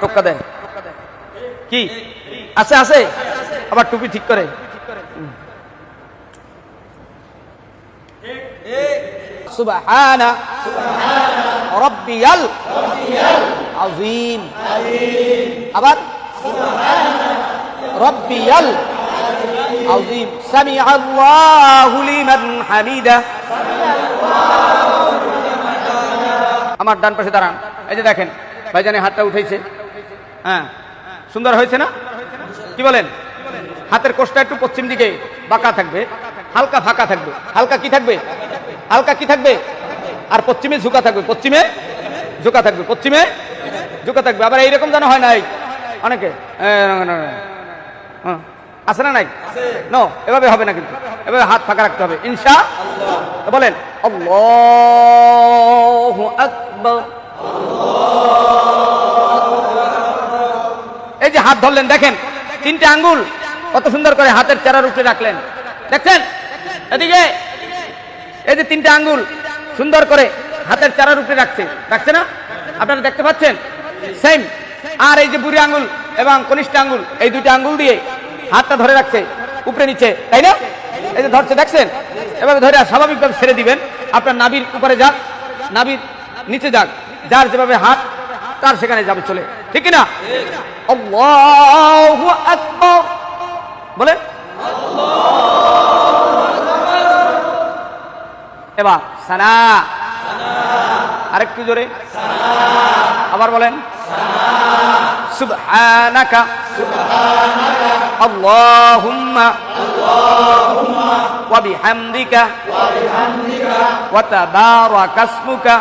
টোক্কা দেয় কি আছে আছে আবার টুপি ঠিক করে সুবহানা রাব্বিয়াল আযীম আবার রাব্বিয়াল আযীম সামিআল্লাহু লিমান হামিদা। আমার ডান পাশে দাঁড়ান, এই যে দেখেন ভাইজানের হাতটা উঠেছে, হ্যাঁ সুন্দর হয়েছে না? কি বলেন? হাতের কোষটা একটু পশ্চিম দিকে বাঁকা থাকবে, হালকা ফাঁকা থাকবে, হালকা কি থাকবে, হালকা কি থাকবে, আর পশ্চিমে ঝুঁকা থাকবে, পশ্চিমে ঝুঁকা থাকবে, পশ্চিমে ঝুঁকা থাকবে। আবার এইরকম যেন হয় নাই অনেকে আছে না নাই? নো, এভাবে হবে না, কিন্তু এভাবে হাত ফাঁকা রাখতে হবে ইনশাআল্লাহ। বলেন আল্লাহু আকবার। এই যে হাত ধরলেন, দেখেন তিনটে আঙ্গুল কত সুন্দর করে হাতের চারার উপরে রাখলেন, দেখছেন? এদিকে এই যে তিনটে আঙ্গুল সুন্দর করে হাতের চারার উপরে রাখছে না? আপনারা দেখতে পাচ্ছেন? সেম। আর এই যে বুড়ি আঙ্গুল এবং কনিষ্ঠ আঙ্গুল, এই দুইটা আঙ্গুল দিয়ে হাতটা ধরে রাখছে উপরে নিচে, তাই না? এই যে ধরছে, দেখছেন? এভাবে ধরে স্বাভাবিকভাবে ছেড়ে দিবেন। আপনার নাভির উপরে যাক, নাভির নিচে যাক, যার যেভাবে হাত তার সেখানে যাবে চলে, ঠিক না? আল্লাহু আকবার বলেন। এবার সানা, আরেকটু জোরে, আবার বলেন সুবহানাকা আল্লাহুম্মা ওয়া বিহামদিকা ওয়া তাবারাকা ইসমুকা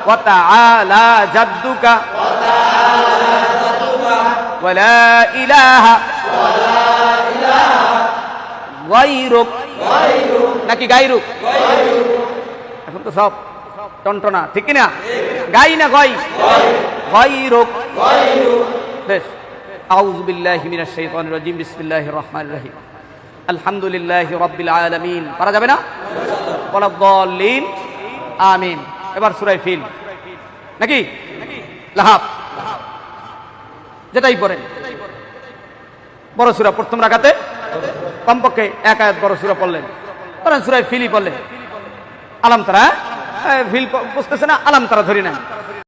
ওয়া তাআলা জাদ্দুকা ওয়া লা ইলাহা গায়রুক, নাকি গায়রুক? এখন তো সব টনটনা, ঠিক না? গাই না গই, গায়রুক। বেশ, আউযু বিল্লাহি মিনাশ শাইতানির রাজিম, বিসমিল্লাহির রহমানির রহিম, আলহামদুলিল্লাহি রাব্বিল আলামিন। পারা যাবে না? ওয়ালাদ-দাল্লিন, আমিন। এবার সূরা ফিল, নাকি লাহাব, যেটাই পড়েন বড় সূরা, প্রথম রাকাতে কমপক্ষে এক আয়াত বড় সূরা পড়লেন, সূরা ফিলই পড়লেন। আলাম তারা, ফিল বুঝতেছে না, আলাম তারা ধরি না।